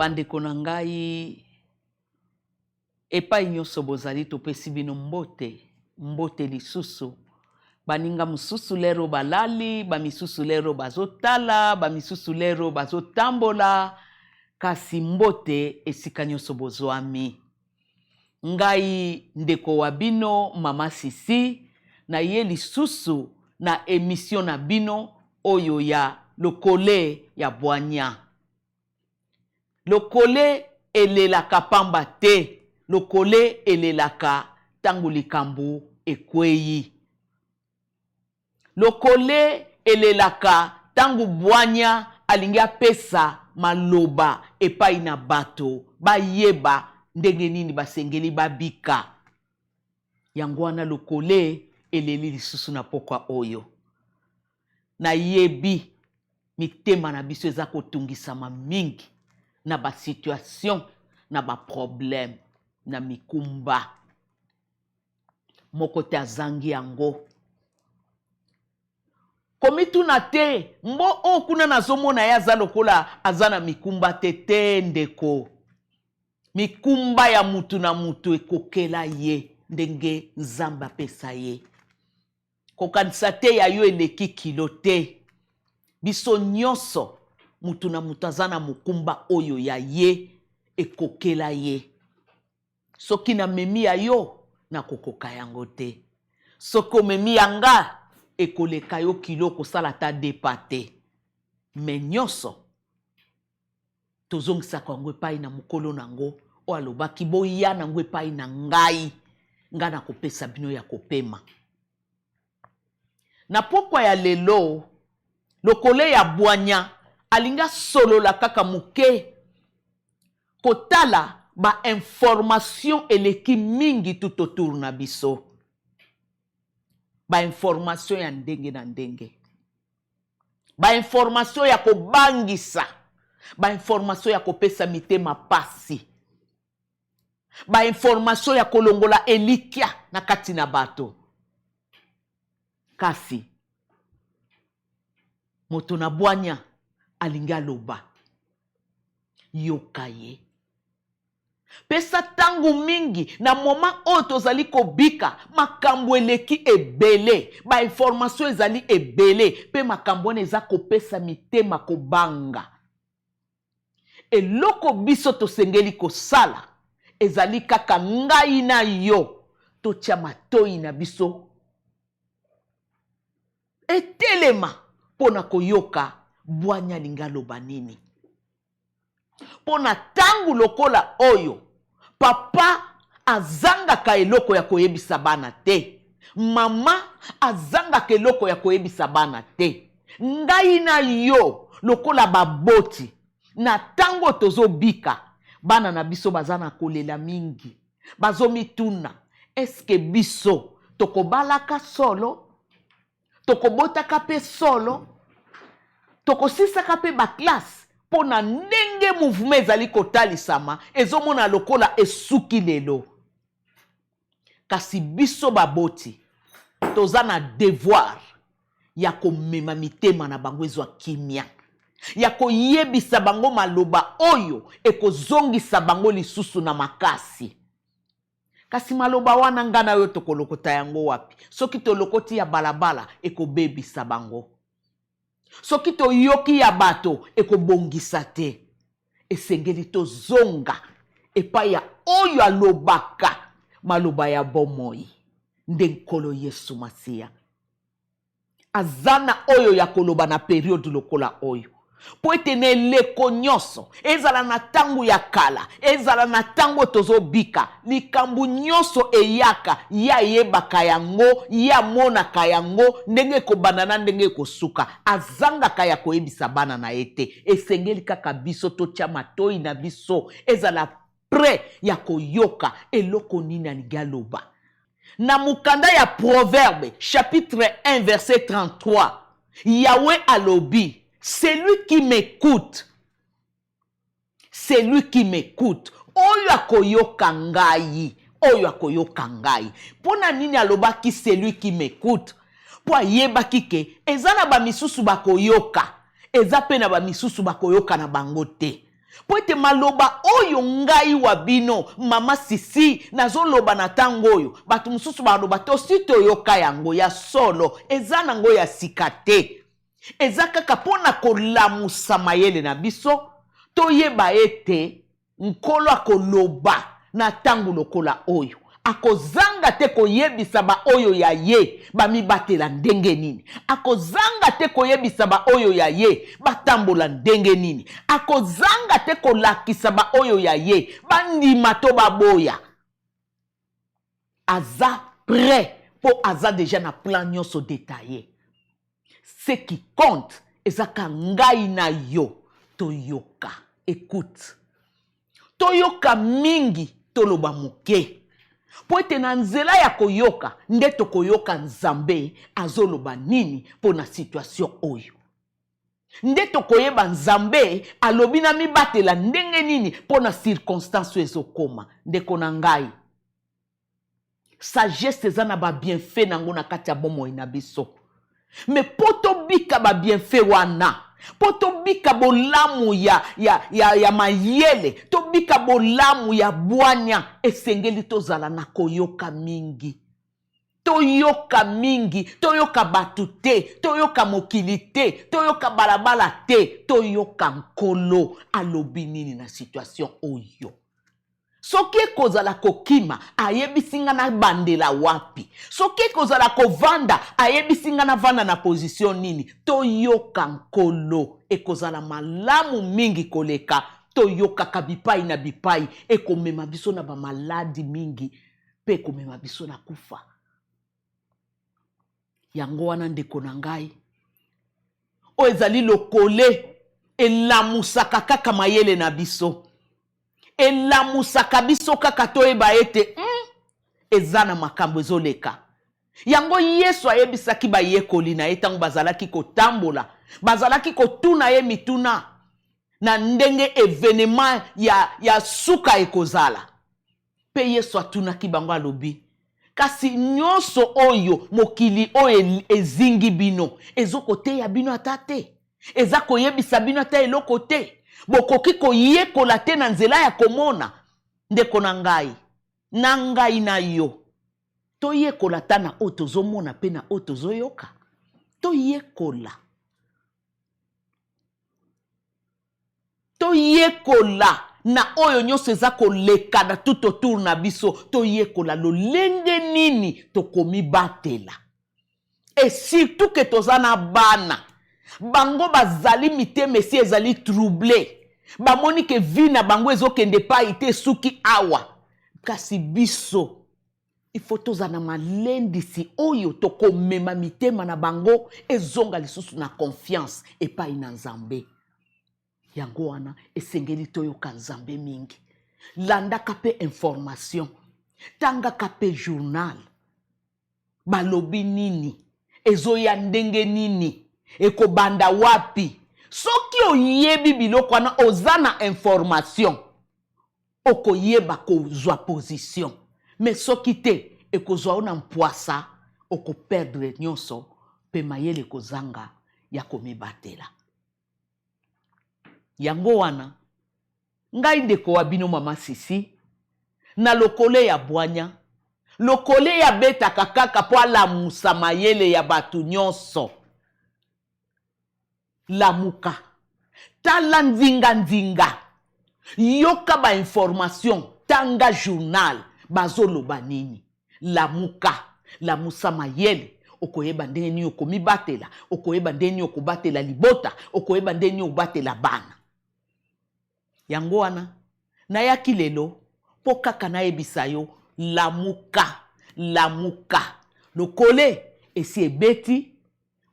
Bandeko na ngai epai nyonso bozali topesi bino mbote lisusu. Baninga mususu lero balali, bamisusu lero bazotala, bamisusu lero bazotambola, kasi mbote esika nyonso bozwami. Ngai ndeko wa bino Mama Sisi na ye lisusu na emission na bino oyo ya lokole ya bwanya. Lokole elelaka pamba te, lokole elelaka tangu likambo ekweyi. Lokole elelaka tangu bwanya alingi apesa maloba epai na bato bayeba ndenge nini basengeli babika. Yango wana lokole eleli lisusu na pokwa oyo. Na yebi mitema na biso eza kotungisama mingi na ba situation na ba problème na mikumba. Moko te azangi yango. Komitu na te, mbo okuna nazomona ya za lokola azana mikumba te ndeko. Mikumba ya mutu na mutu ekokela ye, ndenge Nzambe apesa ye. Kokanisa te ya yo eleki kilo te. Biso nyonso, mutu na mutu azana mukumba oyo ya ye, ekokela ye. Soki na memi ya yo, na kokoka yango te. Soko memi yanga, ekoleka yo kilo kosala ta depa te. Me nyonso, tozongisa kwa ngwe pai na mukolo nango, o alobaki boya na ngwe pai na ngai, nga na kopesa bino ya kopema. Na pokwa ya lelo, lokole ya bwanya, alinga solo la kaka muke, kotala ba information eleki mingi tout autour na biso. Ba information ya ndenge na ndenge. Ba information ya kobangisa. Ba information ya kopesa mitema pasi. Ba information ya kolongola elikia na kati na bato. Kasi moto na bwanya alinga loba. Yokaye. Pesa tangu mingi na moma oto zali kobika makambo eleki ebele. Ba information ezali ebele. Pe makambo eza kopesa mitema kobanga. Eloko biso tosengeli kosala. Ezali kaka ngai na yo. Totia matoi na biso. Etelema pona koyoka bwanya linga loba nini. Pona tangu lokola oyo, papa azanga ka eloko ya koyebisa bana te. Mama azanga ka eloko ya koyebisa bana te. Ngai na yo lokola baboti. Na tango tozo bika, bana na biso bazana kolela mingi. Bazo mituna, eske biso tokobalaka solo? Tokobotaka pe solo? Tokosisaka pe ba classe? Pona ndenge mouvement ezali kotalisama, ezomona lokola esuki lelo. Kasi biso baboti, toza na devoir ya komema mitema na bango ezwa kimia. Ya koyebisa bango maloba oyo, ekozongisa bango lisusu na makasi. Kasi maloba wana ngana yo tokolokota yango wapi. Soki tolokoti ya balabala, ekobebisa bango. Soki to yoki ya bato, ekobongisa te. Esengeli to zonga. Epa ya oyo alobaka. Maloba ya bomoi. Ndenkolo Yesu Masia. Azana oyo ya koloba na periode lokola oyo. Po etene leko nyonso. Ezala na tangu ya kala. Ezala na tangu tozo bika. Likambu nyonso eyaka. Ya yebaka yango. Ya mona kayango. Ndenge ko banana ndenge ko suka. Azanga kaya ko ebisa bana na ete. Esengeli kaka biso to chama toi na biso. Ezala pre ya koyoka. Eloko nini aligaloba. Na mukanda ya Proverbe. Chapitre 1 verset 33. Yahweh alobi. Celui qui m'écoute, oyo akoyoka ngai, Pona nini alobaki celui qui m'écoute, po ayebaki ke eza na ba misusu bakoyoka, eza pe na ba misusu bakoyoka na bango te. po ete maloba oyo ngai wa bino mama Sisi nazoloba na tango oyo bato mosusu baloba tosi toyoka yango ya solo eza nango ya sika te eza kaka mpona kolamusa mayele na biso toyeba ete nkolo akoloba na tango lokola oyo akozanga te koyebisa ba oyo ya ye bamibatela ndenge nini akozanga te koyebisa ba oyo ya ye batambola ndenge nini akozanga te kolakisa ba oyo ya ye bandima to baboya aza prêt po aza déjà na plan nyonso détaillé ce qui compte ezaka ngai na yo toyoka écoute toyoka mingi toloba moke po ete na nzela ya koyoka nde tokoyoka Nzambe azoloba nini po na situation oyo nde tokoyeba Nzambe alobi na mibatela ndenge nini po na circonstance ezokoma ndeko na ngai sagesse eza na ba bienfait nango na kati ya bomoi na biso me po tobika ba bienfait wana po tobika bolamu ya mayele tobika bolamu ya bwanya esengeli tozala na koyoka mingi toyoka mingi toyoka batu te toyoka mokili te toyoka balabala te toyoka nkolo alobi nini na situation oyo soki ekozala kokima ayebisinga na bandela wapi soki ekozala kovanda ayebisinga na vanda na position nini toyoka nkolo ekozala malamu mingi koleka toyokaka bipai na bipai ekomema biso na bamaladi mingi pe ekomema biso na kufa yango wana ndeko na ngai oyo ezali lokole elamusaka kaka mayele na biso elamusaka biso kaka toyeba ete eza na makambo ezoleka yango Yesu ayebisaki bayekoli na ye ntango bazalaki kotambola bazalaki kotuna ye mituna na ndenge evenema ya suka ekozala pe Yesu atunaki bango alobi kasi nyonso oyo mokili oyo ezingi bino ezokoteya bino ata te eza koyebisa bino ata eloko te bokoki koyekola te na nzela ya komona ndeko na ngai na yo toyekola ta na oyo tozomona pe na oyo tozoyoka toyekola na oyo nyonso eza koleka na tout autour na biso toyekola lolenge nini tokomibatela et surtout ke toza na bana bango bazali mitema esi ezali troublé bamoni ke vi na bango ezokende pai te suki awa kasi biso ifo toza na malendisi oyo tokomema mitema na bango ezonga lisusu na confiance epai na Nzambe yango wana esengeli toyoka Nzambe mingi landaka pe information tangaka pe journal balobi nini ezoya ndenge nini ekobanda wapi soki oyebi biloko wana oza na information okoyeba kozwa position mais soki te ekozwa ona mpwasa okoperdre nyonso pe mayele kozanga ya komibatela yango wana ngai ndeko wa bino mama Sisi na lokole ya bwanya lokole ya betaka kaka po alamusa mayele ya batu nyonso lamuka tala nzinga yoka ba information tanga journal bazoloba nini lamusa mayele okoyeba ndenge nini okomibatela okoyeba ndenge nini okobatela libota okoyeba ndenge nini obatela bana yango wana nayaki lelo po kaka nayebisa yo lamuka lokole esi ebeti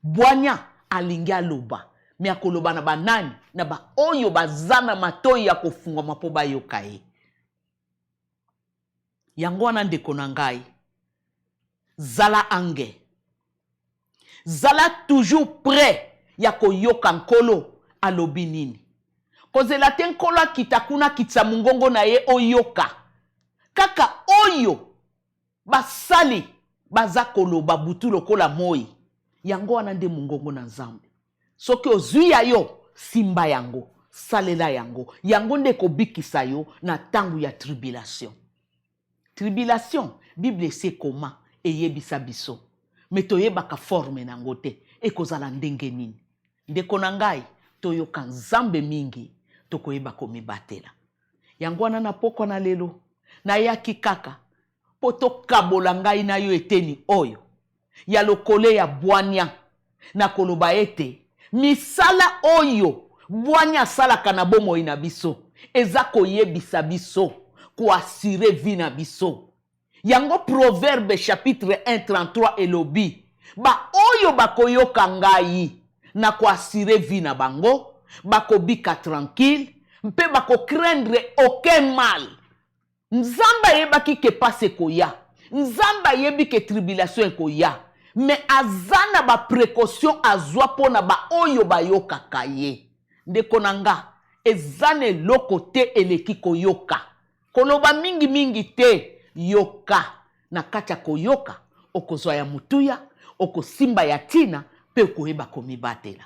bwanya alingi aloba me akoloba na banani na ba oyo bazana matoi ya kofungwa po bayoka ye yango wana ndeko na ngai zala ange zala toujours prêt ya koyoka nkolo alobi nini kozela te nkolo akita kuna kitisa mungongo na ye oyoka kaka oyo basali baza koloba butu lokola moi yango wana nde mungongo na Nzambe soki ozwi ya yo simba yango salela yango. Yango nde kobikisa yo na tangu ya tribulation. Tribulation, Bible se koma eyebisa biso. Me toyebaka forme nango te ekozala ndenge nini. Ndeko na ngai toyoka nzambe mingi tokoyeba komibatela. Yango wana na poko na lelo nayaki kaka po tokabola ngai na yo eteni oyo ya lokole ya bwanya na koloba ete misala oyo bwanya asalaka na bomoi na biso eza koyebisa biso koasire vi na biso. Yango Proverbe chapitre 1:33 elobi ba oyo bakoyoka ngai na koasire vi na bango bakobika tranquille mpe bakocraindre aucun mal. Nzamba yebaki ke pase koya, nzamba yebi ke tribulation koya, me azana ba précaution azwa pona ba oyo bayokaka ye. Ndeko nanga ezane loko te eleki koyoka, koloba mingi mingi te yoka. Na kati ya koyoka okozwa ya mutuya, okosimba ya tina pe okoyeba komibatela.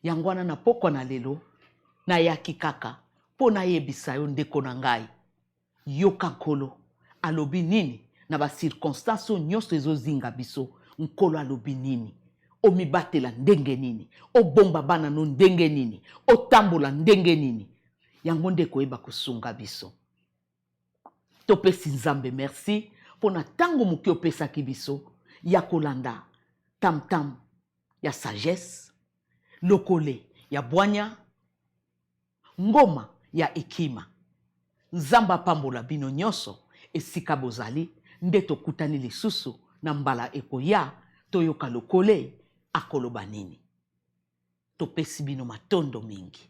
Yango wana na poko na lelo na yaki kaka pona yebisa yo ndeko na ngai yoka nkolo alobi nini na ba circonstance nyonso ezozinga biso. Nkolo alobi nini, omibatela ndenge nini, obomba bana no ndenge nini, otambola ndenge nini. Yango nde koyeba kusunga biso. Topesi nzambe merci pona tango muki opesaki biso ya kolanda tam-tam ya sagesse, lokole ya bwanya, ngoma ya ekima. Nzamba pambola bino nyonso esika bozali nde tokutani lisusu na mbala ekoya toyoka lokole akoloba nini. Topesi bino matondo mingi.